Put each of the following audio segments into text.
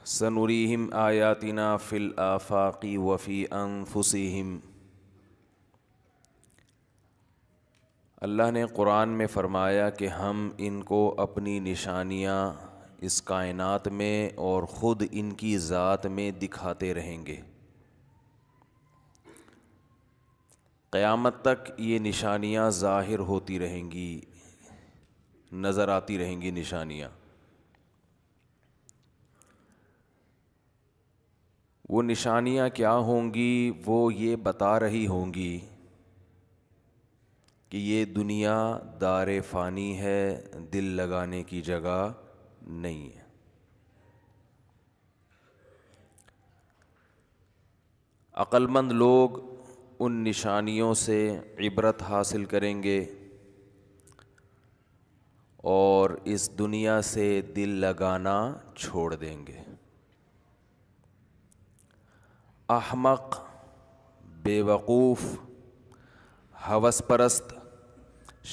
سنریہم آیاتنا فی الآفاق وفی انفسہم۔ اللہ نے قرآن میں فرمایا کہ ہم ان کو اپنی نشانیاں اس کائنات میں اور خود ان کی ذات میں دکھاتے رہیں گے۔ قیامت تک یہ نشانیاں ظاہر ہوتی رہیں گی، نظر آتی رہیں گی نشانیاں۔ وہ نشانیاں کیا ہوں گی؟ وہ یہ بتا رہی ہوں گی کہ یہ دنیا دار فانی ہے، دل لگانے کی جگہ نہیں ہے۔ عقل مند لوگ ان نشانیوں سے عبرت حاصل کریں گے اور اس دنیا سے دل لگانا چھوڑ دیں گے۔ احمق، بے وقوف، ہوس پرست،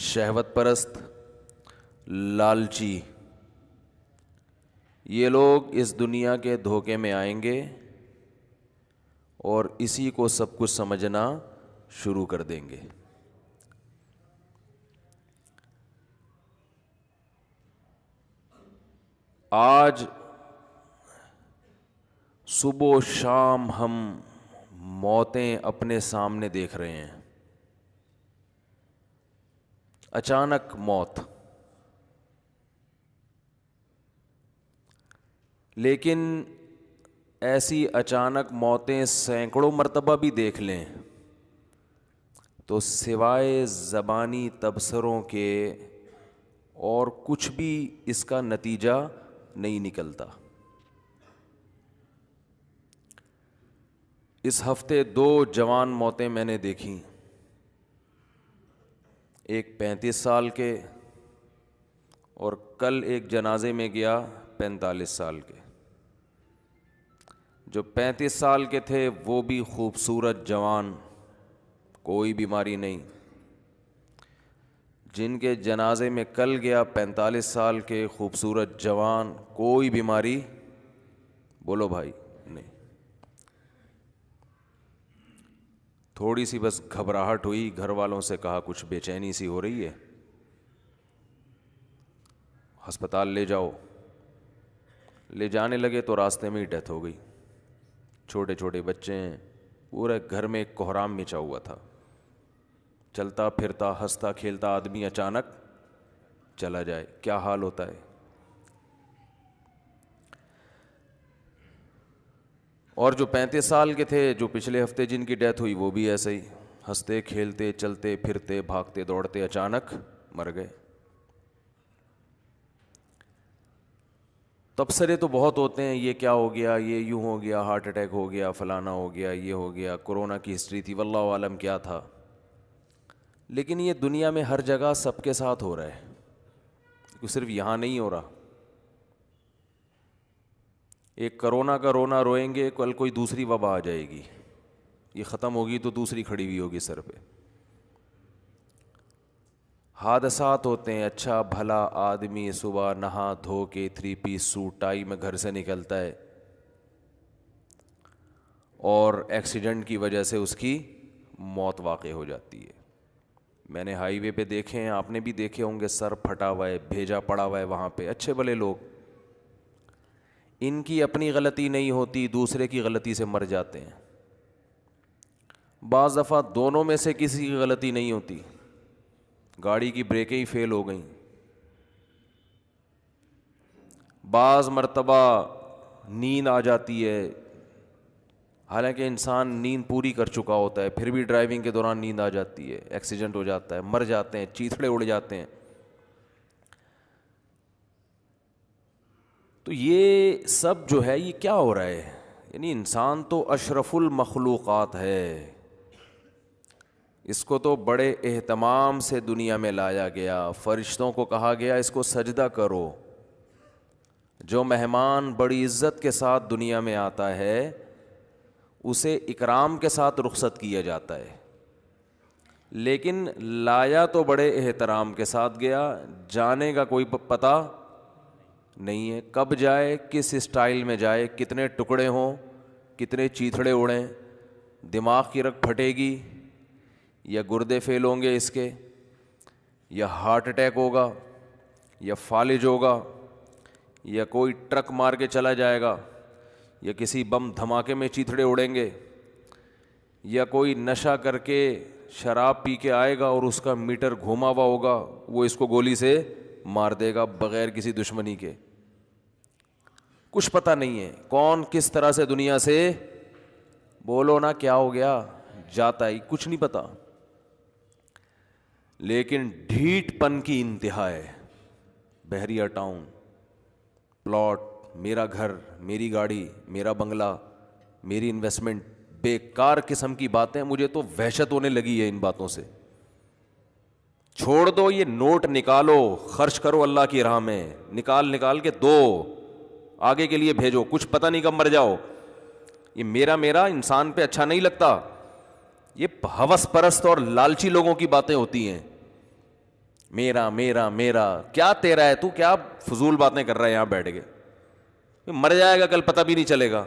شہوت پرست، لالچی، یہ لوگ اس دنیا کے دھوکے میں آئیں گے اور اسی کو سب کچھ سمجھنا شروع کر دیں گے۔ آج صبح و شام ہم موتیں اپنے سامنے دیکھ رہے ہیں۔ اچانک موت، لیکن ایسی اچانک موتیں سینکڑوں مرتبہ بھی دیکھ لیں تو سوائے زبانی تبصروں کے اور کچھ بھی اس کا نتیجہ نہیں نکلتا۔ اس ہفتے 2 جوان موتیں میں نے دیکھیں، ایک 35 سال کے اور کل ایک جنازے میں گیا 45 سال کے۔ جو 35 سال کے تھے وہ بھی خوبصورت جوان، کوئی بیماری نہیں۔ جن کے جنازے میں کل گیا 45 سال کے خوبصورت جوان، کوئی بیماری، بولو بھائی، نہیں۔ تھوڑی سی بس گھبراہٹ ہوئی، گھر والوں سے کہا کچھ بے چینی سی ہو رہی ہے، ہسپتال لے جاؤ۔ لے جانے لگے تو راستے میں ہی ڈیتھ ہو گئی۔ چھوٹے چھوٹے بچے ہیں، پورے گھر میں ایک کوہرام مچا ہوا تھا۔ چلتا پھرتا ہنستا کھیلتا آدمی اچانک چلا جائے، کیا حال ہوتا ہے۔ اور جو 35 سال کے تھے، جو پچھلے ہفتے جن کی ڈیتھ ہوئی، وہ بھی ایسے ہی ہنستے کھیلتے چلتے پھرتے بھاگتے دوڑتے اچانک مر گئے۔ تبصرے تو بہت ہوتے ہیں، یہ کیا ہو گیا، یہ یوں ہو گیا، ہارٹ اٹیک ہو گیا، فلانا ہو گیا، یہ ہو گیا، کورونا کی ہسٹری تھی، واللہ عالم کیا تھا۔ لیکن یہ دنیا میں ہر جگہ سب کے ساتھ ہو رہا ہے، صرف یہاں نہیں ہو رہا۔ ایک کرونا کا رونا روئیں گے، کل کوئی دوسری وبا آ جائے گی، یہ ختم ہوگی تو دوسری کھڑی ہوئی ہوگی سر پہ۔ حادثات ہوتے ہیں، اچھا بھلا آدمی صبح نہا دھو کے 3 پیس سوٹ ٹائی میں گھر سے نکلتا ہے اور ایکسیڈنٹ کی وجہ سے اس کی موت واقع ہو جاتی ہے۔ میں نے ہائی وے پہ دیکھے ہیں، آپ نے بھی دیکھے ہوں گے، سر پھٹا ہوا ہے، بھیجا پڑا ہوا ہے وہاں پہ، اچھے بھلے لوگ، ان کی اپنی غلطی نہیں ہوتی، دوسرے کی غلطی سے مر جاتے ہیں۔ بعض دفعہ دونوں میں سے کسی کی غلطی نہیں ہوتی، گاڑی کی بریکیں ہی فیل ہو گئیں۔ بعض مرتبہ نیند آ جاتی ہے، حالانکہ انسان نیند پوری کر چکا ہوتا ہے، پھر بھی ڈرائیونگ کے دوران نیند آ جاتی ہے، ایکسیڈنٹ ہو جاتا ہے، مر جاتے ہیں، چیتھڑے اڑ جاتے ہیں۔ تو یہ سب جو ہے، یہ کیا ہو رہا ہے؟ یعنی انسان تو اشرف المخلوقات ہے، اس کو تو بڑے اہتمام سے دنیا میں لایا گیا، فرشتوں کو کہا گیا اس کو سجدہ کرو۔ جو مہمان بڑی عزت کے ساتھ دنیا میں آتا ہے اسے اکرام کے ساتھ رخصت کیا جاتا ہے، لیکن لایا تو بڑے احترام کے ساتھ گیا، جانے کا کوئی پتہ نہیں ہے. کب جائے, کس اسٹائل میں جائے, کتنے ٹکڑے ہوں, کتنے چیتھڑے اڑیں, دماغ کی رگ پھٹے گی یا گردے فیل ہوں گے اس کے, یا ہارٹ اٹیک ہوگا, یا فالج ہوگا, یا کوئی ٹرک مار کے چلا جائے گا, یا کسی بم دھماکے میں چیتھڑے اڑیں گے, یا کوئی نشہ کر کے شراب پی کے آئے گا اور اس کا میٹر گھوما ہوا ہوگا, وہ اس کو گولی سے مار دے گا بغیر کسی دشمنی کے. کچھ پتہ نہیں ہے کون کس طرح سے دنیا سے, بولو نا کیا ہو گیا, جاتا ہی کچھ نہیں پتا. لیکن ڈھیٹ پن کی انتہا ہے. بحریہ ٹاؤن, پلاٹ, میرا گھر, میری گاڑی, میرا بنگلہ, میری انویسٹمنٹ, بیکار قسم کی باتیں. مجھے تو وحشت ہونے لگی ہے ان باتوں سے. چھوڑ دو, یہ نوٹ نکالو, خرچ کرو اللہ کی راہ میں, نکال کے دو, آگے کے لیے بھیجو, کچھ پتہ نہیں کب مر جاؤ. یہ میرا انسان پہ اچھا نہیں لگتا. یہ ہوس پرست اور لالچی لوگوں کی باتیں ہوتی ہیں. میرا میرا میرا, کیا تیرا ہے, تو کیا فضول باتیں کر رہا ہے یہاں بیٹھ کے, مر جائے گا کل پتہ بھی نہیں چلے گا.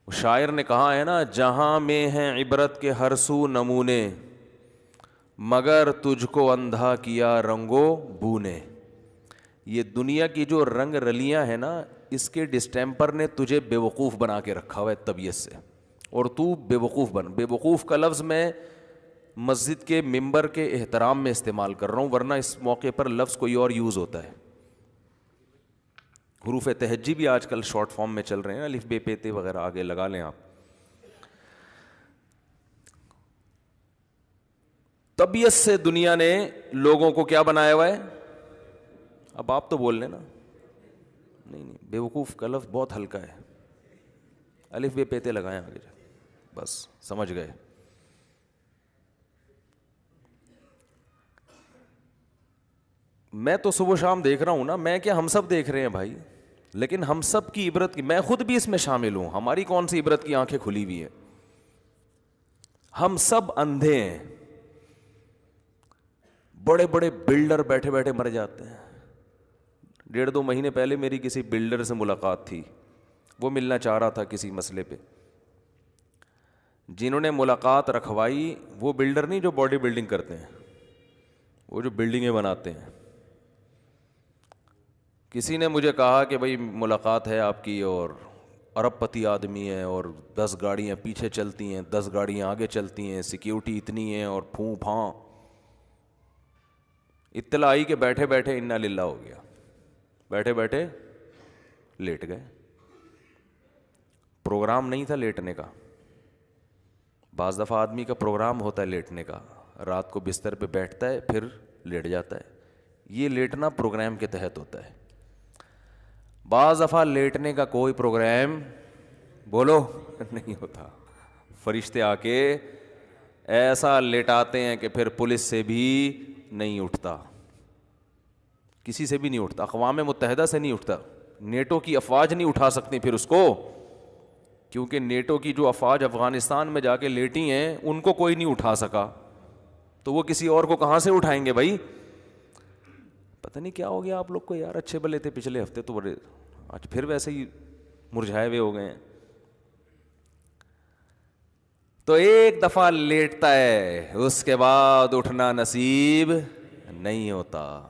شاعر نے کہا ہے نا, جہاں میں ہیں عبرت کے ہر سو نمونے, مگر تجھ کو اندھا کیا رنگو بو نے. یہ دنیا کی جو رنگ رلیاں ہیں نا, اس کے ڈسٹیمپر نے تجھے بے وقوف بنا کے رکھا ہوا ہے طبیعت سے, اور تو بے وقوف بن. بے وقوف کا لفظ میں مسجد کے ممبر کے احترام میں استعمال کر رہا ہوں, ورنہ اس موقع پر لفظ کوئی اور یوز ہوتا ہے. حروف تہجی بھی آج کل شارٹ فارم میں چل رہے ہیں, الف بے پے تے وغیرہ آگے لگا لیں آپ. طبیعت سے دنیا نے لوگوں کو کیا بنایا ہوا ہے, اب آپ تو بول لیں نا. نہیں, بے وقوف کا لفظ بہت ہلکا ہے, الف بے پے تے لگائیں آگے جا, بس سمجھ گئے. میں تو صبح شام دیکھ رہا ہوں نا, میں کیا ہم سب دیکھ رہے ہیں بھائی, لیکن ہم سب کی عبرت کی, میں خود بھی اس میں شامل ہوں, ہماری کون سی عبرت کی آنکھیں کھلی ہوئی ہیں. ہم سب اندھے ہیں. بڑے بڑے بلڈر بیٹھے بیٹھے مر جاتے ہیں. 1.5-2 مہینے پہلے میری کسی بلڈر سے ملاقات تھی, وہ ملنا چاہ رہا تھا کسی مسئلے پہ. جنہوں نے ملاقات رکھوائی وہ بلڈر نہیں جو باڈی بلڈنگ کرتے ہیں, وہ جو بلڈنگیں بناتے ہیں. کسی نے مجھے کہا کہ بھائی ملاقات ہے آپ کی, اور ارب پتی آدمی ہے, اور 10 گاڑیاں پیچھے چلتی ہیں, 10 گاڑیاں آگے چلتی ہیں, سیکیورٹی اتنی ہے, اور پھوں پھاں. اطلاع آئی کہ بیٹھے بیٹھے انا للہ ہو گیا, بیٹھے بیٹھے لیٹ گئے. پروگرام نہیں تھا لیٹنے کا. بعض دفعہ آدمی کا پروگرام ہوتا ہے لیٹنے کا, رات کو بستر پہ بیٹھتا ہے پھر لیٹ جاتا ہے. یہ لیٹنا پروگرام کے تحت ہوتا ہے. بعض دفعہ لیٹنے کا کوئی پروگرام بولو نہیں ہوتا. فرشتے آ کے ایسا لیٹاتے ہیں کہ پھر پولیس سے بھی نہیں اٹھتا, کسی سے بھی نہیں اٹھتا, اقوام متحدہ سے نہیں اٹھتا, نیٹو کی افواج نہیں اٹھا سکتی پھر اس کو, کیونکہ نیٹو کی جو افواج افغانستان میں جا کے لیٹی ہیں ان کو کوئی نہیں اٹھا سکا, تو وہ کسی اور کو کہاں سے اٹھائیں گے بھائی. پتہ نہیں کیا ہو گیا آپ لوگ کو یار, اچھے بلے تھے پچھلے ہفتے تو بڑے, آج پھر ویسے ہی مرجھائے ہوئے ہو گئے ہیں. تو ایک دفعہ لیٹتا ہے, اس کے بعد اٹھنا نصیب نہیں ہوتا.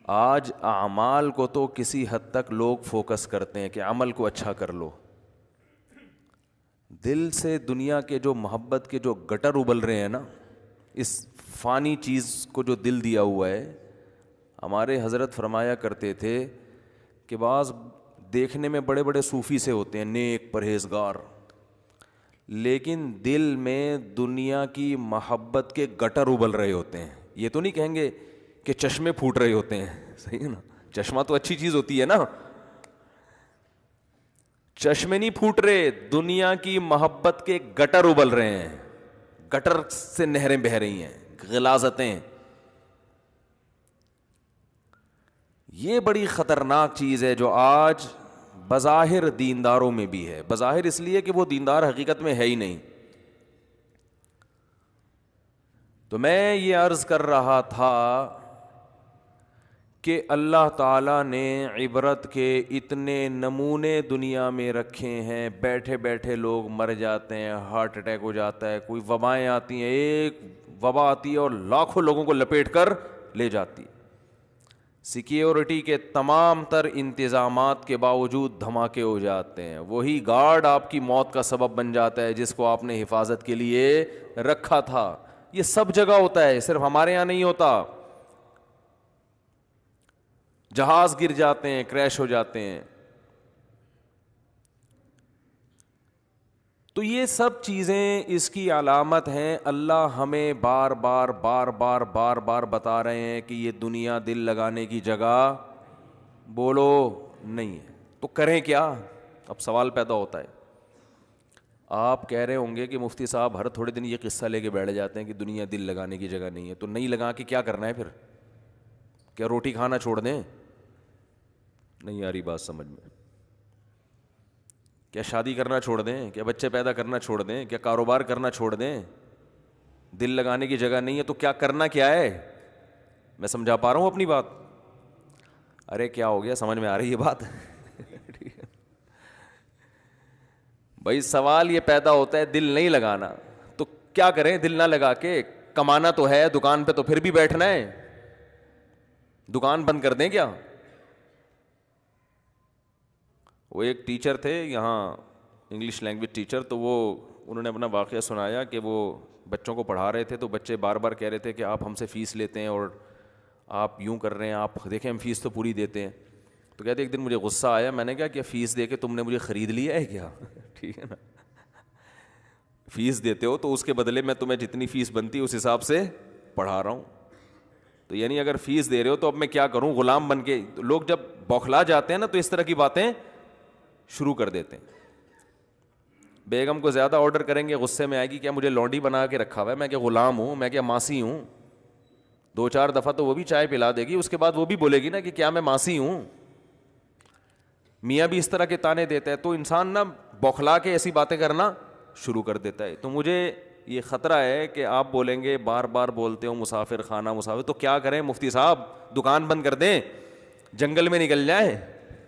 آج اعمال کو تو کسی حد تک لوگ فوکس کرتے ہیں کہ عمل کو اچھا کر لو. دل سے دنیا کے جو محبت کے جو گٹر ابل رہے ہیں نا, اس فانی چیز کو جو دل دیا ہوا ہے. ہمارے حضرت فرمایا کرتے تھے کہ بعض دیکھنے میں بڑے بڑے صوفی سے ہوتے ہیں, نیک پرہیزگار, لیکن دل میں دنیا کی محبت کے گٹر ابل رہے ہوتے ہیں. یہ تو نہیں کہیں گے کہ چشمے پھوٹ رہے ہوتے ہیں, صحیح ہے نا, چشمہ تو اچھی چیز ہوتی ہے نا, چشمے نہیں پھوٹ رہے, دنیا کی محبت کے گٹر ابل رہے ہیں, گٹر سے نہریں بہہ رہی ہیں, غلاظتیں. یہ بڑی خطرناک چیز ہے جو آج بظاہر دینداروں میں بھی ہے. بظاہر اس لیے کہ وہ دیندار حقیقت میں ہے ہی نہیں. تو میں یہ عرض کر رہا تھا کہ اللہ تعالیٰ نے عبرت کے اتنے نمونے دنیا میں رکھے ہیں. بیٹھے بیٹھے لوگ مر جاتے ہیں, ہارٹ اٹیک ہو جاتا ہے, کوئی وبائیں آتی ہیں, ایک وبا آتی ہے اور لاکھوں لوگوں کو لپیٹ کر لے جاتی. سیکیورٹی کے تمام تر انتظامات کے باوجود دھماکے ہو جاتے ہیں. وہی گارڈ آپ کی موت کا سبب بن جاتا ہے جس کو آپ نے حفاظت کے لیے رکھا تھا. یہ سب جگہ ہوتا ہے, صرف ہمارے یہاں نہیں ہوتا. جہاز گر جاتے ہیں, کریش ہو جاتے ہیں. تو یہ سب چیزیں اس کی علامت ہیں. اللہ ہمیں بار بار بار بار بار بار بتا رہے ہیں کہ یہ دنیا دل لگانے کی جگہ بولو نہیں ہے. تو کریں کیا؟ اب سوال پیدا ہوتا ہے. آپ کہہ رہے ہوں گے کہ مفتی صاحب ہر تھوڑے دن یہ قصہ لے کے بیٹھ جاتے ہیں کہ دنیا دل لگانے کی جگہ نہیں ہے. تو نہیں لگا کے کیا کرنا ہے پھر؟ کیا روٹی کھانا چھوڑ دیں؟ نہیں آ رہی بات سمجھ میں. کیا شادی کرنا چھوڑ دیں؟ کیا بچے پیدا کرنا چھوڑ دیں؟ کیا کاروبار کرنا چھوڑ دیں؟ دل لگانے کی جگہ نہیں ہے تو کیا کرنا کیا ہے؟ میں سمجھا پا رہا ہوں اپنی بات؟ ارے کیا ہو گیا, سمجھ میں آ رہی ہے بات؟ بھائی سوال یہ پیدا ہوتا ہے دل نہیں لگانا تو کیا کریں؟ دل نہ لگا کے کمانا تو ہے, دکان پہ تو پھر بھی بیٹھنا ہے. دکان بند کر دیں کیا؟ وہ ایک ٹیچر تھے یہاں, انگلش لینگویج ٹیچر, تو وہ انہوں نے اپنا واقعہ سنایا کہ وہ بچوں کو پڑھا رہے تھے تو بچے بار بار کہہ رہے تھے کہ آپ ہم سے فیس لیتے ہیں اور آپ یوں کر رہے ہیں, آپ دیکھیں ہم فیس تو پوری دیتے ہیں. تو کہتے ایک دن مجھے غصہ آیا, میں نے کہا کہ فیس دے کے تم نے مجھے خرید لیا ہے کیا؟ ٹھیک ہے نا, فیس دیتے ہو تو اس کے بدلے میں تمہیں جتنی فیس بنتی ہے اس حساب سے پڑھا رہا ہوں. تو یعنی اگر فیس دے رہے ہو تو اب میں کیا کروں, غلام بن کے؟ لوگ جب بوکھلا جاتے ہیں نا تو اس طرح کی باتیں شروع کر دیتے ہیں. بیگم کو زیادہ آرڈر کریں گے, غصے میں آئے گی, کیا مجھے لونڈی بنا کے رکھا ہوا ہے, میں کیا غلام ہوں, میں کیا ماسی ہوں؟ 2-4 دفعہ تو وہ بھی چائے پلا دے گی, اس کے بعد وہ بھی بولے گی نا کہ کیا میں ماسی ہوں. میاں بھی اس طرح کے تانے دیتا ہے. تو انسان نا بوکھلا کے ایسی باتیں کرنا شروع کر دیتا ہے. تو مجھے یہ خطرہ ہے کہ آپ بولیں گے بار بار بولتے ہو مسافر خانہ مسافر, تو کیا کریں مفتی صاحب؟ دکان بند کر دیں, جنگل میں نکل جائیں؟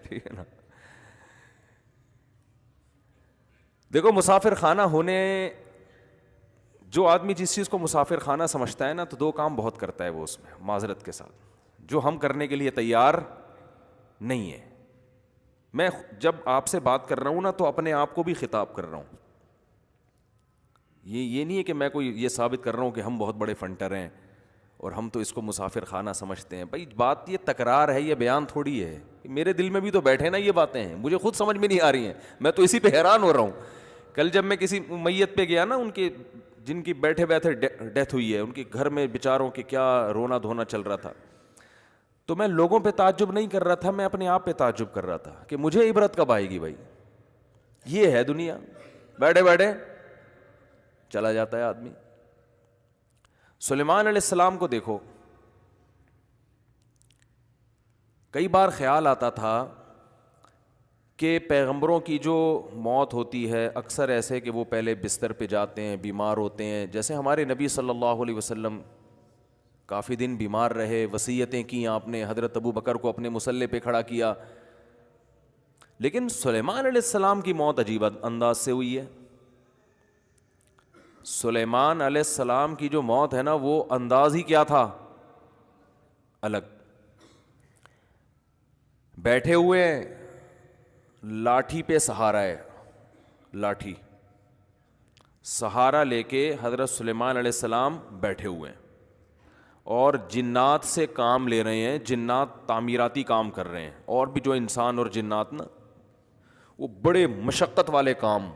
ٹھیک ہے نا. دیکھو مسافر خانہ ہونے, جو آدمی جس چیز کو مسافر خانہ سمجھتا ہے نا تو 2 کام بہت کرتا ہے وہ اس میں, معذرت کے ساتھ, جو ہم کرنے کے لیے تیار نہیں ہے. میں جب آپ سے بات کر رہا ہوں نا تو اپنے آپ کو بھی خطاب کر رہا ہوں. یہ نہیں ہے کہ میں کوئی یہ ثابت کر رہا ہوں کہ ہم بہت بڑے فنٹر ہیں اور ہم تو اس کو مسافر خانہ سمجھتے ہیں. بھائی بات یہ تکرار ہے, یہ بیان تھوڑی ہے. میرے دل میں بھی تو بیٹھے نا یہ باتیں ہیں, مجھے خود سمجھ میں نہیں آ رہی ہیں, میں تو اسی پہ حیران ہو رہا ہوں. کل جب میں کسی میت پہ گیا نا, ان کے جن کی بیٹھے بیٹھے ڈیتھ ہوئی ہے, ان کے گھر میں بیچاروں کے کیا رونا دھونا چل رہا تھا, تو میں لوگوں پہ تعجب نہیں کر رہا تھا, میں اپنے آپ پہ تعجب کر رہا تھا کہ مجھے عبرت کب آئے گی. بھائی یہ ہے دنیا, بیٹھے بیٹھے چلا جاتا ہے آدمی. سلیمان علیہ السلام کو دیکھو, کئی بار خیال آتا تھا کہ پیغمبروں کی جو موت ہوتی ہے اکثر ایسے کہ وہ پہلے بستر پہ جاتے ہیں, بیمار ہوتے ہیں. جیسے ہمارے نبی صلی اللہ علیہ وسلم کافی دن بیمار رہے, وصیتیں کی آپ نے, حضرت ابو بکر کو اپنے مصلے پہ کھڑا کیا. لیکن سلیمان علیہ السلام کی موت عجیب انداز سے ہوئی ہے. سلیمان علیہ السلام کی جو موت ہے نا وہ انداز ہی کیا تھا, الگ. بیٹھے ہوئے, لاٹھی پہ سہارا ہے, لاٹھی سہارا لے کے حضرت سلیمان علیہ السلام بیٹھے ہوئے ہیں اور جنات سے کام لے رہے ہیں. جنات تعمیراتی کام کر رہے ہیں, اور بھی جو انسان اور جنات نا وہ بڑے مشقت والے کام.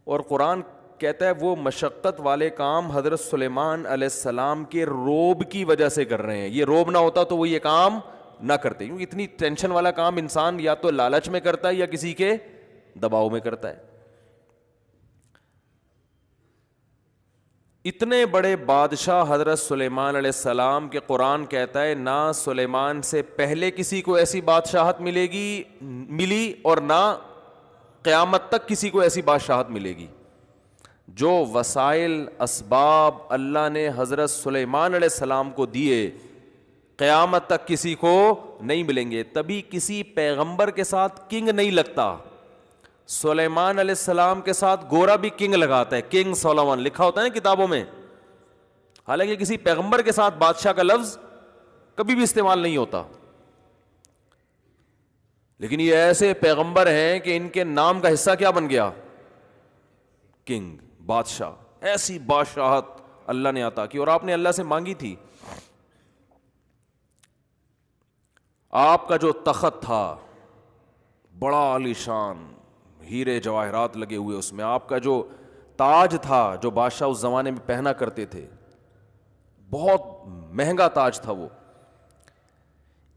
اور قرآن کہتا ہے وہ مشقت والے کام حضرت سلیمان علیہ السلام کے روب کی وجہ سے کر رہے ہیں. یہ روب نہ ہوتا تو وہ یہ کام نہ کرتے, کیونکہ اتنی ٹینشن والا کام انسان یا تو لالچ میں کرتا ہے یا کسی کے دباؤ میں کرتا ہے. اتنے بڑے بادشاہ حضرت سلیمان علیہ السلام کے قرآن کہتا ہے نہ سلیمان سے پہلے کسی کو ایسی بادشاہت ملی اور نہ قیامت تک کسی کو ایسی بادشاہت ملے گی. جو وسائل اسباب اللہ نے حضرت سلیمان علیہ السلام کو دیے قیامت تک کسی کو نہیں ملیں گے. تبھی کسی پیغمبر کے ساتھ کنگ نہیں لگتا. سلیمان علیہ السلام کے ساتھ گورا بھی کنگ لگاتا ہے, کنگ سولومن لکھا ہوتا ہے نا کتابوں میں, حالانکہ کسی پیغمبر کے ساتھ بادشاہ کا لفظ کبھی بھی استعمال نہیں ہوتا. لیکن یہ ایسے پیغمبر ہیں کہ ان کے نام کا حصہ کیا بن گیا؟ کنگ, بادشاہ. ایسی بادشاہت اللہ نے عطا کی, اور آپ نے اللہ سے مانگی تھی. آپ کا جو تخت تھا بڑا عالی شان, ہیرے جواہرات لگے ہوئے اس میں, آپ کا جو تاج تھا جو بادشاہ اس زمانے میں پہنا کرتے تھے, بہت مہنگا تاج تھا وہ.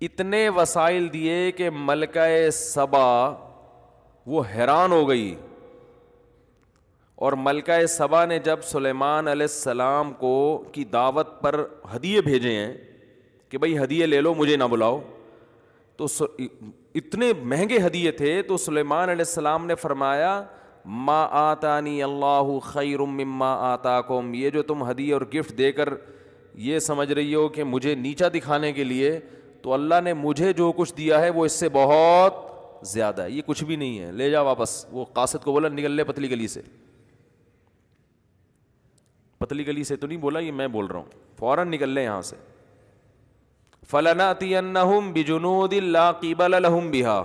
اتنے وسائل دیے کہ ملکہ سبا وہ حیران ہو گئی, اور ملکہ سبا نے جب سلیمان علیہ السلام کو کی دعوت پر ہدیے بھیجے ہیں کہ بھئی ہدیے لے لو, مجھے نہ بلاؤ, تو اتنے مہنگے ہدیے تھے, تو سلیمان علیہ السلام نے فرمایا ما آتانی اللہ خیر مما آتاکم, یہ جو تم ہدیے اور گفٹ دے کر یہ سمجھ رہی ہو کہ مجھے نیچا دکھانے کے لیے, تو اللہ نے مجھے جو کچھ دیا ہے وہ اس سے بہت زیادہ ہے, یہ کچھ بھی نہیں ہے, لے جا واپس. وہ قاصد کو بولا نکل لے پتلی گلی سے. پتلی گلی سے تو نہیں بولا, یہ میں بول رہا ہوں, فوراً نکل لے یہاں سے. فَلَنَأْتِيَنَّهُمْ بِجُنُودٍ لَا قِبَلَ لَهُمْ بِهَا,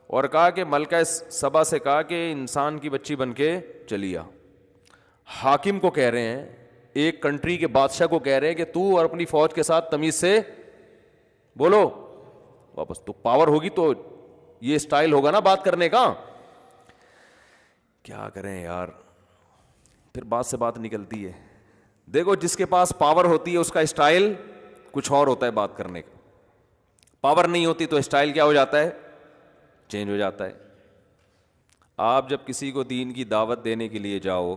اور کہا کہ ملکہ سبا سے کہا کہ انسان کی بچی بن کے چلی آ. حاکم کو کہہ رہے ہیں, ایک کنٹری کے بادشاہ کو کہہ رہے ہیں کہ تو اور اپنی فوج کے ساتھ تمیز سے بولو واپس. تو پاور ہوگی تو یہ سٹائل ہوگا نا بات کرنے کا. کیا کریں یار, پھر بات سے بات نکلتی ہے. دیکھو جس کے پاس پاور ہوتی ہے اس کا سٹائل کچھ اور ہوتا ہے بات کرنے کا, پاور نہیں ہوتی تو اسٹائل کیا ہو جاتا ہے؟ چینج ہو جاتا ہے. آپ جب کسی کو دین کی دعوت دینے کے لیے جاؤ,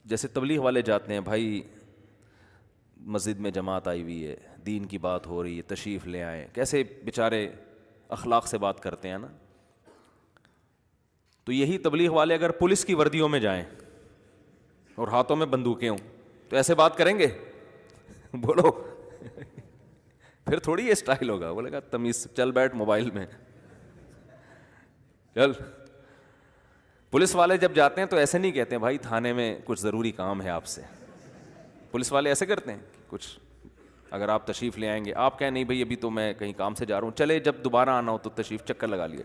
جیسے تبلیغ والے جاتے ہیں, بھائی مسجد میں جماعت آئی ہوئی ہے, دین کی بات ہو رہی ہے, تشریف لے آئیں, کیسے بیچارے اخلاق سے بات کرتے ہیں نا. تو یہی تبلیغ والے اگر پولیس کی وردیوں میں جائیں اور ہاتھوں میں بندوقیں ہوں تو ایسے بات کریں گے؟ بولو پھر تھوڑی یہ اسٹائل ہوگا. بولے گا تمیز چل بیٹھ موبائل میں چل. پولیس والے جب جاتے ہیں تو ایسے نہیں کہتے ہیں بھائی تھانے میں کچھ ضروری کام ہے آپ سے. پولیس والے ایسے کرتے ہیں کچھ اگر آپ تشریف لے آئیں گے, آپ کہیں نہیں بھائی ابھی تو میں کہیں کام سے جا رہا ہوں, چلے جب دوبارہ آنا ہو تو تشریف چکر لگا لیے.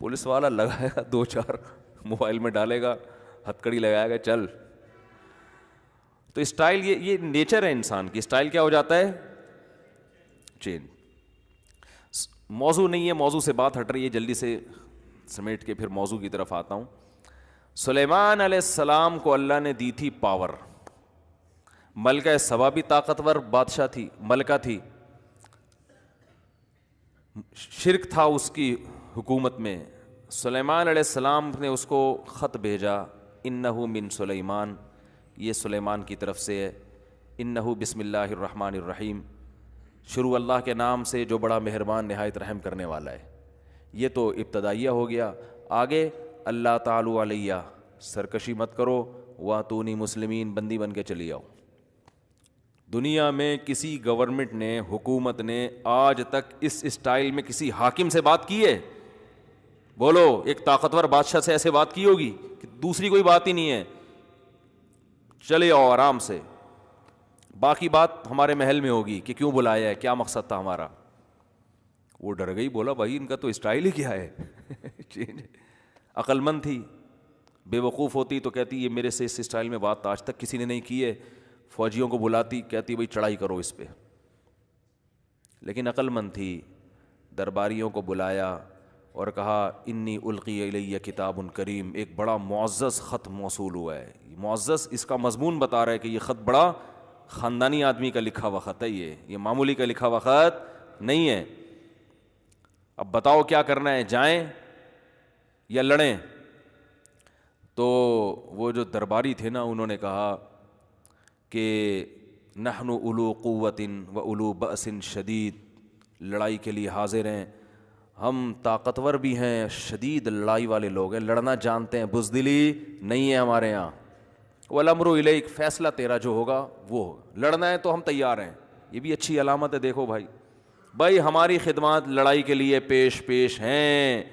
پولیس والا لگائے گا 2-4 موبائل میں ڈالے گا, ہتھکڑی لگائے گا, چل. تو اسٹائل یہ نیچر ہے انسان کی. اسٹائل کیا ہو جاتا ہے؟ چینج. موضوع نہیں ہے, موضوع سے بات ہٹ رہی ہے, جلدی سے سمیٹ کے پھر موضوع کی طرف آتا ہوں. سلیمان علیہ السلام کو اللہ نے دی تھی پاور. ملکہ سبا بھی طاقتور بادشاہ تھی, ملکہ تھی, شرک تھا اس کی حکومت میں. سلیمان علیہ السلام نے اس کو خط بھیجا, انہ من سلیمان, یہ سلیمان کی طرف سے ہے. انہ بسم اللہ الرحمن الرحیم, شروع اللہ کے نام سے جو بڑا مہربان نہایت رحم کرنے والا ہے. یہ تو ابتدائیہ ہو گیا. آگے اللہ تعالی علیہ, سرکشی مت کرو, واتونی مسلمین, بندی بن کے چلی آؤ. دنیا میں کسی گورنمنٹ نے, حکومت نے آج تک اس اسٹائل میں کسی حاکم سے بات کی ہے؟ بولو, ایک طاقتور بادشاہ سے ایسے بات کی ہوگی کہ دوسری کوئی بات ہی نہیں ہے, چلے آؤ آرام سے, باقی بات ہمارے محل میں ہوگی کہ کیوں بلایا ہے, کیا مقصد تھا ہمارا. وہ ڈر گئی, بولا بھائی ان کا تو اسٹائل ہی کیا ہے. عقل مند تھی, بے وقوف ہوتی تو کہتی یہ میرے سے اس اسٹائل میں بات آج تک کسی نے نہیں کی ہے. فوجیوں کو بلاتی, کہتی بھائی چڑھائی کرو اس پہ. لیکن عقل مند تھی, درباریوں کو بلایا اور کہا انی القی الیہ کتاب کریم, ایک بڑا معزز خط موصول ہوا ہے. معزز اس کا مضمون بتا رہا ہے کہ یہ خط بڑا خاندانی آدمی کا لکھا ہوا خط ہے, یہ معمولی کا لکھا ہوا خط نہیں ہے. اب بتاؤ کیا کرنا ہے, جائیں یا لڑیں؟ تو وہ جو درباری تھے نا, انہوں نے کہا کہ نحن اولو قوت و اولو بأس شدید, لڑائی کے لیے حاضر ہیں, ہم طاقتور بھی ہیں, شدید لڑائی والے لوگ ہیں, لڑنا جانتے ہیں, بزدلی نہیں ہے ہمارے یہاں. والامر الیک, فیصلہ تیرا جو ہوگا وہ ہوگا, لڑنا ہے تو ہم تیار ہیں, یہ بھی اچھی علامت ہے. دیکھو بھائی ہماری خدمات لڑائی کے لیے پیش ہیں,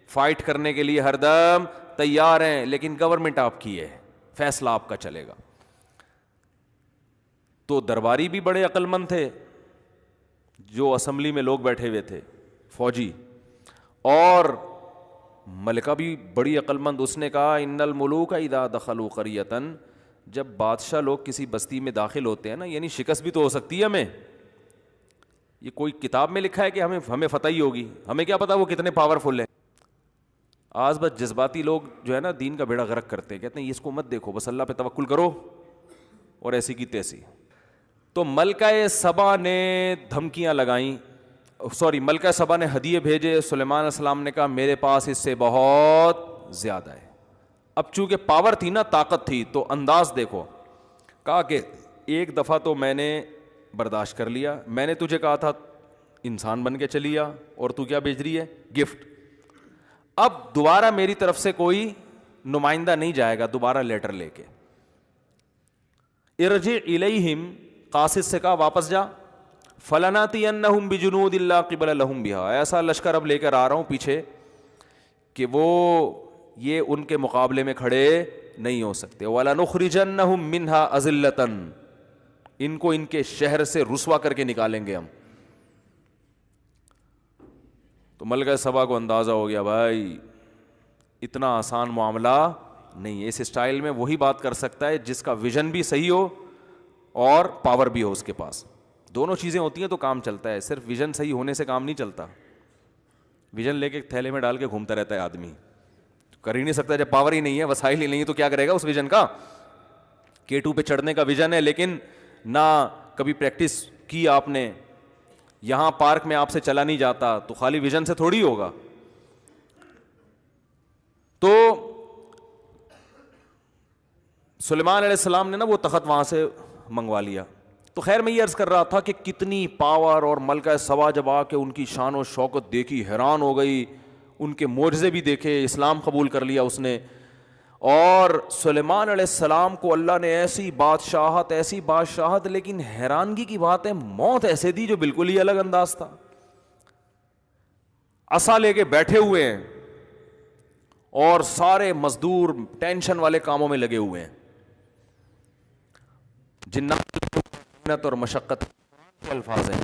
فائٹ کرنے کے لیے ہر دم تیار ہیں, لیکن گورنمنٹ آپ کی ہے, فیصلہ آپ کا چلے گا. تو درباری بھی بڑے عقل مند تھے, جو اسمبلی میں لوگ بیٹھے ہوئے تھے فوجی, اور ملکہ بھی بڑی عقل مند. اس نے کہا ان الملوک اذا دخلوا قریۃ, جب بادشاہ لوگ کسی بستی میں داخل ہوتے ہیں نا, یعنی شکست بھی تو ہو سکتی ہے ہمیں. یہ کوئی کتاب میں لکھا ہے کہ ہمیں فتح ہی ہوگی؟ ہمیں کیا پتا وہ کتنے پاورفل ہیں. آج بس جذباتی لوگ جو ہے نا دین کا بیڑا غرق کرتے ہیں, کہتے ہیں اس کو مت دیکھو, بس اللہ پہ توکل کرو, اور ایسی کی تیسی. تو ملکہ سبا نے دھمکیاں لگائیں, ملکہ سبا نے ہدیے بھیجے. سلیمان علیہ السلام نے کہا میرے پاس اس سے بہت زیادہ ہے. اب چونکہ پاور تھی نا, طاقت تھی, تو انداز دیکھو. کہا کہ ایک دفعہ تو میں نے برداشت کر لیا, میں نے تجھے کہا تھا انسان بن کے چلی آ, اور تو کیا بھیج رہی ہے؟ گفٹ. اب دوبارہ میری طرف سے کوئی نمائندہ نہیں جائے گا دوبارہ لیٹر لے کے. ارجع الیہم, قاصد سے کہا واپس جا. فلناتینہم بجنود لا قبل لہم بہا, ایسا لشکر اب لے کر آ رہا ہوں پیچھے کہ وہ یہ ان کے مقابلے میں کھڑے نہیں ہو سکتے. وَلَنُخْرِجَنَّهُمْ مِنْهَا أَذِلَّةً, ان کو ان کے شہر سے رسوا کر کے نکالیں گے ہم. تو ملکہ سبا کو اندازہ ہو گیا بھائی اتنا آسان معاملہ نہیں ہے. اس اسٹائل میں وہی بات کر سکتا ہے جس کا ویژن بھی صحیح ہو اور پاور بھی ہو اس کے پاس. دونوں چیزیں ہوتی ہیں تو کام چلتا ہے, صرف ویژن صحیح ہونے سے کام نہیں چلتا. ویژن لے کے تھیلے میں ڈال کے گھومتا رہتا ہے آدمی, کر ہی نہیں سکتا. جب پاور ہی نہیں ہے, وسائل ہی نہیں ہے, تو کیا کرے گا اس ویژن کا؟ K2 پہ چڑھنے کا ویژن ہے, لیکن نہ کبھی پریکٹس کی آپ نے, یہاں پارک میں آپ سے چلا نہیں جاتا, تو خالی ویژن سے تھوڑی ہوگا. تو سلیمان علیہ السلام نے نا وہ تخت وہاں سے منگوا لیا. تو خیر میں یہ عرض کر رہا تھا کہ کتنی پاور, اور ملکہ سبا جب آ کے ان کی شان و شوکت دیکھی حیران ہو گئی, ان کے معجزے بھی دیکھے, اسلام قبول کر لیا اس نے. اور سلیمان علیہ السلام کو اللہ نے ایسی بادشاہت, لیکن حیرانگی کی بات ہے موت ایسے دی جو بالکل ہی الگ انداز تھا. عصا لے کے بیٹھے ہوئے ہیں اور سارے مزدور ٹینشن والے کاموں میں لگے ہوئے ہیں. جنات محنت اور مشقت کے الفاظ ہیں.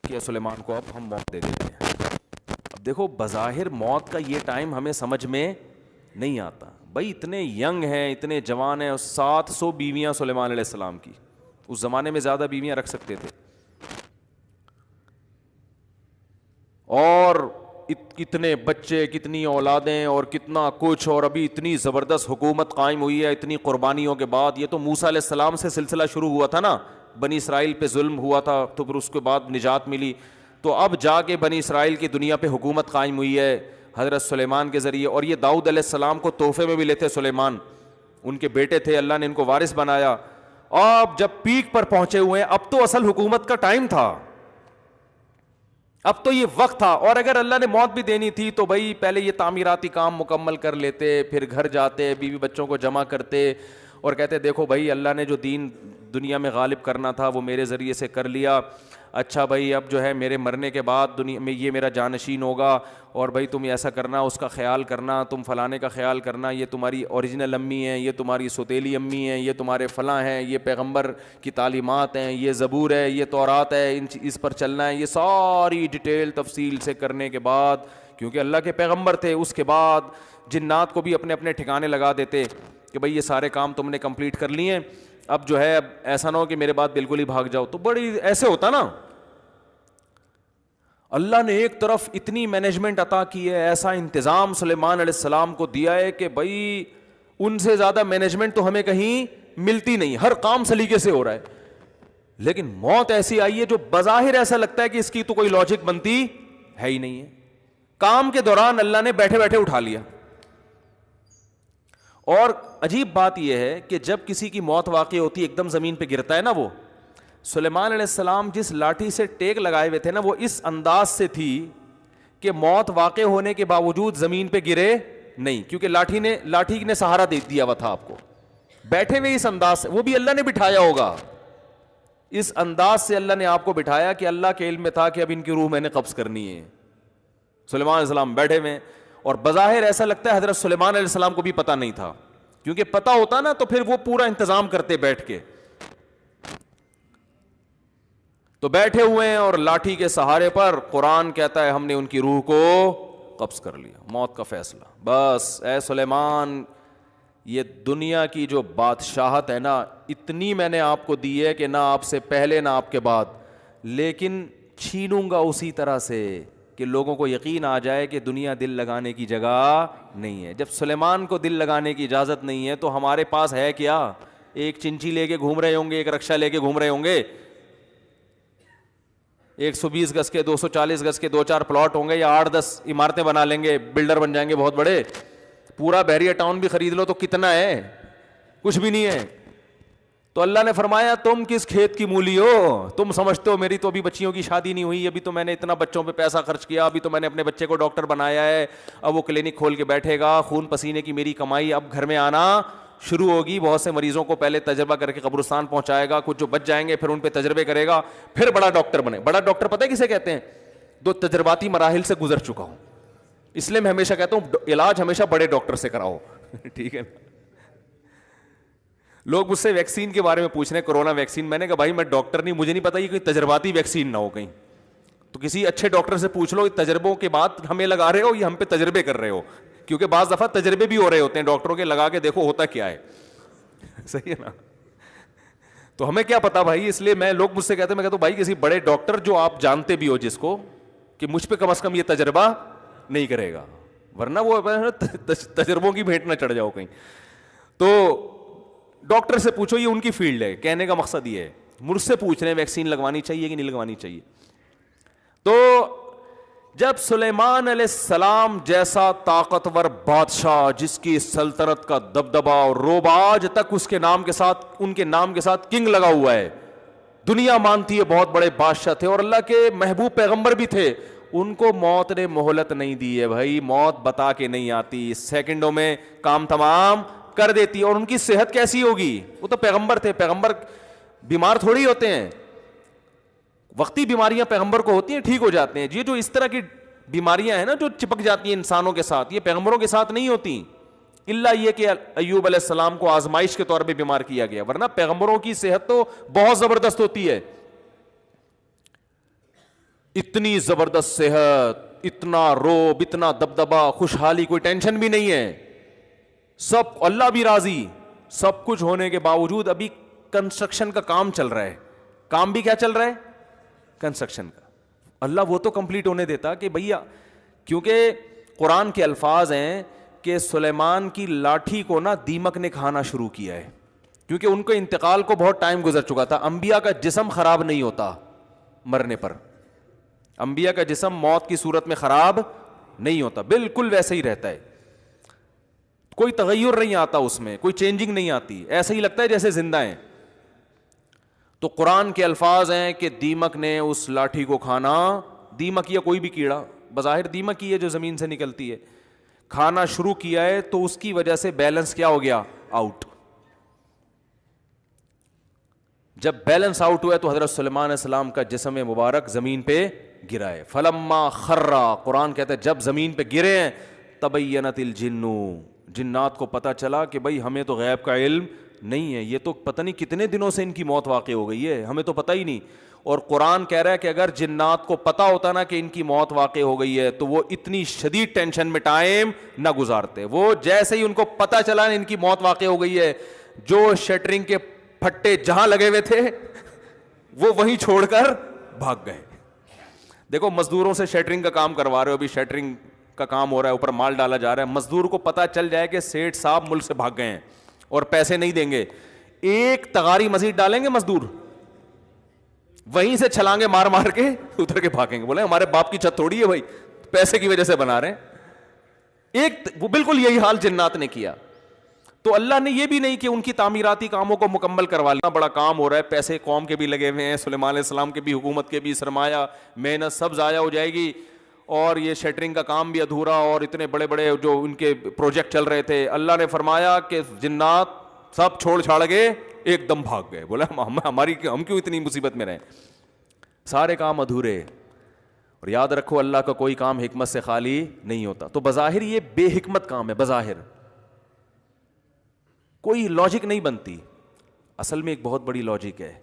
کیا سلیمان کو اب ہم موت دے دیتے ہیں. اب دیکھو بظاہر موت کا یہ ٹائم ہمیں سمجھ میں نہیں آتا. بھائی اتنے ینگ ہیں, اتنے جوان ہیں, 700 بیویاں سلیمان علیہ السلام کی. اس زمانے میں زیادہ بیویاں رکھ سکتے تھے, اور کتنے بچے, کتنی اولادیں, اور کتنا کچھ, اور ابھی اتنی زبردست حکومت قائم ہوئی ہے اتنی قربانیوں کے بعد. یہ تو موسیٰ علیہ السلام سے سلسلہ شروع ہوا تھا نا, بنی اسرائیل پہ ظلم ہوا تھا, تو پھر اس کے بعد نجات ملی. تو اب جا کے بنی اسرائیل کی دنیا پہ حکومت قائم ہوئی ہے حضرت سلیمان کے ذریعے. اور یہ داؤد علیہ السلام کو تحفے میں بھی لیتے سلیمان, ان کے بیٹے تھے, اللہ نے ان کو وارث بنایا. اب جب پیک پر پہنچے ہوئے ہیں, اب تو اصل حکومت کا ٹائم تھا, اب تو یہ وقت تھا. اور اگر اللہ نے موت بھی دینی تھی تو بھائی پہلے یہ تعمیراتی کام مکمل کر لیتے, پھر گھر جاتے, بیوی بچوں کو جمع کرتے اور کہتے دیکھو بھائی اللہ نے جو دین دنیا میں غالب کرنا تھا وہ میرے ذریعے سے کر لیا. اچھا بھائی اب جو ہے میرے مرنے کے بعد دنیا میں یہ میرا جانشین ہوگا, اور بھائی تم ایسا کرنا, اس کا خیال کرنا, تم فلانے کا خیال کرنا, یہ تمہاری اوریجنل امی ہیں, یہ تمہاری سوتیلی امی ہیں, یہ تمہارے فلاں ہیں, یہ پیغمبر کی تعلیمات ہیں, یہ زبور ہے, یہ تورات ہے, اس پر چلنا ہے. یہ ساری ڈیٹیل تفصیل سے کرنے کے بعد, کیونکہ اللہ کے پیغمبر تھے, اس کے بعد جنات کو بھی اپنے اپنے ٹھکانے لگا دیتے کہ بھئی یہ سارے کام تم نے کمپلیٹ کر لیے, اب جو ہے اب ایسا نہ ہو کہ میرے بعد بالکل ہی بھاگ جاؤ. تو بڑی ایسے ہوتا نا, اللہ نے ایک طرف اتنی مینجمنٹ عطا کی ہے, ایسا انتظام سلیمان علیہ السلام کو دیا ہے کہ بھئی ان سے زیادہ مینجمنٹ تو ہمیں کہیں ملتی نہیں, ہر کام سلیقے سے ہو رہا ہے. لیکن موت ایسی آئی ہے جو بظاہر ایسا لگتا ہے کہ اس کی تو کوئی لاجک بنتی ہے ہی نہیں ہے. کام کے دوران اللہ نے بیٹھے بیٹھے اٹھا لیا. اور عجیب بات یہ ہے کہ جب کسی کی موت واقع ہوتی ہے ایک دم زمین پہ گرتا ہے نا, وہ سلیمان علیہ السلام جس لاٹھی سے ٹیک لگائے ہوئے تھے نا, وہ اس انداز سے تھی کہ موت واقع ہونے کے باوجود زمین پہ گرے نہیں, کیونکہ لاٹھی نے سہارا دے دیا ہوا تھا آپ کو. بیٹھے ہوئے اس انداز سے, وہ بھی اللہ نے بٹھایا ہوگا, اس انداز سے اللہ نے آپ کو بٹھایا کہ اللہ کے علم میں تھا کہ اب ان کی روح میں نے قبض کرنی ہے. سلیمان علیہ السلام بیٹھے ہوئے, اور بظاہر ایسا لگتا ہے حضرت سلیمان علیہ السلام کو بھی پتہ نہیں تھا, کیونکہ پتہ ہوتا نا تو پھر وہ پورا انتظام کرتے بیٹھ کے. تو بیٹھے ہوئے ہیں اور لاٹھی کے سہارے پر قرآن کہتا ہے ہم نے ان کی روح کو قبض کر لیا, موت کا فیصلہ. بس اے سلیمان, یہ دنیا کی جو بادشاہت ہے نا, اتنی میں نے آپ کو دی ہے کہ نہ آپ سے پہلے نہ آپ کے بعد, لیکن چھینوں گا اسی طرح سے کہ لوگوں کو یقین آ جائے کہ دنیا دل لگانے کی جگہ نہیں ہے. جب سلیمان کو دل لگانے کی اجازت نہیں ہے تو ہمارے پاس ہے کیا؟ ایک چنچی لے کے گھوم رہے ہوں گے, ایک رکشہ لے کے گھوم رہے ہوں گے, 120 گز کے 240 گز کے 2-4 پلاٹ ہوں گے, یا 8-10 عمارتیں بنا لیں گے, بلڈر بن جائیں گے بہت بڑے. پورا بحریہ ٹاؤن بھی خرید لو تو کتنا ہے؟ کچھ بھی نہیں ہے. تو اللہ نے فرمایا تم کس کھیت کی مولی ہو, تم سمجھتے ہو میری تو ابھی بچیوں کی شادی نہیں ہوئی, ابھی تو میں نے اتنا بچوں پہ پیسہ خرچ کیا, ابھی تو میں نے اپنے بچے کو ڈاکٹر بنایا ہے, اب وہ کلینک کھول کے بیٹھے گا, خون پسینے کی میری کمائی اب گھر میں آنا شروع ہوگی, بہت سے مریضوں کو پہلے تجربہ کر کے قبرستان پہنچائے گا, کچھ جو بچ جائیں گے پھر ان پہ تجربے کرے گا, پھر بڑا ڈاکٹر بنے. بڑا ڈاکٹر پتہ ہے کسے کہتے ہیں؟ جو تجرباتی مراحل سے گزر چکا ہوں. اس لیے میں ہمیشہ کہتا ہوں علاج ہمیشہ بڑے ڈاکٹر سے کراؤ. ٹھیک ہے نا. لوگ مجھ سے ویکسین کے بارے میں پوچھ رہے ہیں, کرونا ویکسین. میں نے کہا بھائی میں ڈاکٹر نہیں, مجھے نہیں پتا یہ کوئی تجرباتی ویکسین نہ ہو کہیں, تو کسی اچھے ڈاکٹر سے پوچھ لو تجربوں کے بعد ہمیں لگا رہے ہو یا ہم پہ تجربے کر رہے ہو, کیونکہ بعض دفعہ تجربے بھی ہو رہے ہوتے ہیں ڈاکٹروں کے, لگا کے دیکھو ہوتا کیا ہے. صحیح ہے نا. تو ہمیں کیا پتا بھائی, اس لیے میں لوگ مجھ سے کہتے ہیں, میں کہتا ہوں بھائی کسی بڑے ڈاکٹر جو آپ جانتے بھی ہو جس کو, کہ مجھ پہ کم از کم یہ تجربہ نہیں کرے گا, ورنہ وہ تجربوں کی بھیٹ نہ چڑھ جاؤ کہیں. تو ڈاکٹر سے پوچھو, یہ ان کی فیلڈ ہے. کہنے کا مقصد یہ ہے, مجھ سے پوچھ رہے ہیں ویکسین لگوانی چاہیے کہ نہیں لگوانی چاہیے. تو جب سلیمان علیہ السلام جیسا طاقتور بادشاہ جس کی سلطنت کا دبدبا اور روب آج تک اس کے نام کے ساتھ, ان کے نام کے ساتھ کنگ لگا ہوا ہے, دنیا مانتی ہے بہت بڑے بادشاہ تھے اور اللہ کے محبوب پیغمبر بھی تھے, ان کو موت نے مہلت نہیں دی ہے بھائی. موت بتا کے نہیں آتی, سیکنڈوں میں کام تمام کر دیتی ہے. اور ان کی صحت کیسی ہوگی؟ وہ تو پیغمبر تھے, پیغمبر بیمار تھوڑی ہوتے ہیں, وقتی بیماریاں پیغمبر کو ہوتی ہیں ٹھیک ہو جاتے ہیں. یہ جو اس طرح کی بیماریاں ہیں نا جو چپک جاتی ہیں انسانوں کے ساتھ, یہ پیغمبروں کے ساتھ نہیں ہوتی, الا یہ کہ ایوب علیہ السلام کو آزمائش کے طور پہ بیمار کیا گیا, ورنہ پیغمبروں کی صحت تو بہت زبردست ہوتی ہے. اتنی زبردست صحت, اتنا روب, اتنا دبدبا, خوشحالی, کوئی ٹینشن بھی نہیں ہے, سب اللہ بھی راضی. سب کچھ ہونے کے باوجود ابھی کنسٹرکشن کا کام چل رہا ہے. کام بھی کیا چل رہا ہے؟ کنسٹرکشن کا. اللہ وہ تو کمپلیٹ ہونے دیتا کہ بھیا, کیونکہ قرآن کے الفاظ ہیں کہ سلیمان کی لاٹھی کو نا دیمک نے کھانا شروع کیا ہے, کیونکہ ان کے انتقال کو بہت ٹائم گزر چکا تھا. انبیاء کا جسم خراب نہیں ہوتا مرنے پر, انبیاء کا جسم موت کی صورت میں خراب نہیں ہوتا, بالکل ویسے ہی رہتا ہے, کوئی تغیر نہیں آتا اس میں, کوئی چینجنگ نہیں آتی, ایسا ہی لگتا ہے جیسے زندہ ہیں. تو قرآن کے الفاظ ہیں کہ دیمک نے اس لاٹھی کو کھانا, دیمک یا کوئی بھی کیڑا, بظاہر دیمک ہی ہے جو زمین سے نکلتی ہے, کھانا شروع کیا ہے. تو اس کی وجہ سے بیلنس کیا ہو گیا؟ آؤٹ. جب بیلنس آؤٹ ہوا تو حضرت سلیمان علیہ السلام کا جسم مبارک زمین پہ گرا ہے. فلما خرا, قرآن کہتا ہے جب زمین پہ گرے ہیں, تبینت الجن, جنات کو پتہ چلا کہ بھائی ہمیں تو غیب کا علم نہیں ہے, یہ تو پتہ نہیں کتنے دنوں سے ان کی موت واقع ہو گئی ہے, ہمیں تو پتہ ہی نہیں. اور قرآن کہہ رہا ہے کہ اگر جنات کو پتہ ہوتا نا کہ ان کی موت واقع ہو گئی ہے تو وہ اتنی شدید ٹینشن میں ٹائم نہ گزارتے. وہ جیسے ہی ان کو پتہ چلا ان کی موت واقع ہو گئی ہے, جو شٹرنگ کے پھٹے جہاں لگے ہوئے تھے وہ وہیں چھوڑ کر بھاگ گئے. دیکھو مزدوروں سے شٹرنگ کا کام کروا رہے ہو, ابھی شٹرنگ کا کام ہو رہا ہے, اوپر مال ڈالا جا رہا ہے, مزدور کو پتہ چل جائے کہ سیٹھ صاحب ملک سے بھاگ گئے ہیں اور پیسے نہیں دیں گے, ایک تغاری مزید ڈالیں گے مزدور, وہیں سے چھلانگے مار مار کے اتر کے بھاگیں گے, بولے ہمارے باپ کی چھت تھوڑی ہے بھائی, پیسے کی وجہ سے بنا رہے ہیں. ایک وہ بالکل یہی حال جنات نے کیا. تو اللہ نے یہ بھی نہیں کہ ان کی تعمیراتی کاموں کو مکمل کروا لیا, بڑا کام ہو رہا ہے, پیسے قوم کے بھی لگے ہوئے ہیں, سلیمان علیہ السلام کے بھی, حکومت کے بھی, سرمایہ محنت سب ضائع ہو جائے گی, اور یہ شٹرنگ کا کام بھی ادھورا, اور اتنے بڑے بڑے جو ان کے پروجیکٹ چل رہے تھے, اللہ نے فرمایا کہ جنات سب چھوڑ چھاڑ کے ایک دم بھاگ گئے. بولا ہم کیوں اتنی مصیبت میں رہیں, سارے کام ادھورے. اور یاد رکھو اللہ کا کوئی کام حکمت سے خالی نہیں ہوتا. تو بظاہر یہ بے حکمت کام ہے, بظاہر کوئی لاجک نہیں بنتی, اصل میں ایک بہت بڑی لاجک ہے.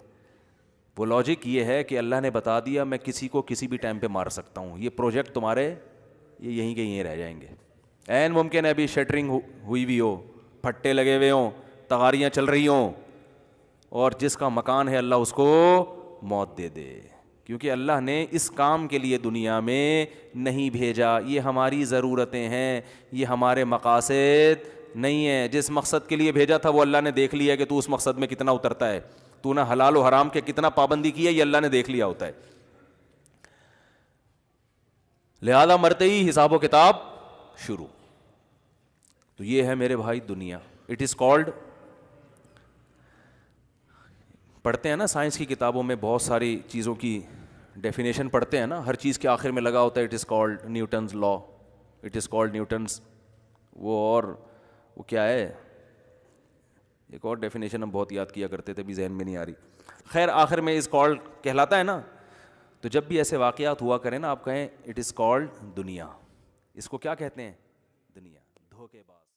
وہ لاجک یہ ہے کہ اللہ نے بتا دیا میں کسی کو کسی بھی ٹائم پہ مار سکتا ہوں, یہ پروجیکٹ تمہارے یہ یہیں کے یہیں رہ جائیں گے. عین ممکن ہے ابھی شٹرنگ ہوئی بھی ہو, پھٹے لگے ہوئے ہوں, تغاریاں چل رہی ہوں, اور جس کا مکان ہے اللہ اس کو موت دے دے, کیونکہ اللہ نے اس کام کے لیے دنیا میں نہیں بھیجا. یہ ہماری ضرورتیں ہیں, یہ ہمارے مقاصد نہیں ہیں. جس مقصد کے لیے بھیجا تھا وہ اللہ نے دیکھ لیا کہ تو اس مقصد میں کتنا اترتا ہے, تو نے حلال و حرام کے کتنا پابندی کی ہے, یہ اللہ نے دیکھ لیا ہوتا ہے. لہذا مرتے ہی حساب و کتاب شروع. تو یہ ہے میرے بھائی دنیا. اٹ از کالڈ, پڑھتے ہیں نا سائنس کی کتابوں میں بہت ساری چیزوں کی ڈیفینیشن پڑھتے ہیں نا, ہر چیز کے آخر میں لگا ہوتا ہے it is called Newton's law, it is called Newton's وہ, اور وہ کیا ہے ایک اور ڈیفینیشن ہم بہت یاد کیا کرتے تھے, بھی ذہن میں نہیں آ رہی. خیر آخر میں از کالڈ کہلاتا ہے نا. تو جب بھی ایسے واقعات ہوا کریں نا, آپ کہیں اٹ از کالڈ دنیا. اس کو کیا کہتے ہیں؟ دنیا. دھوکے باز.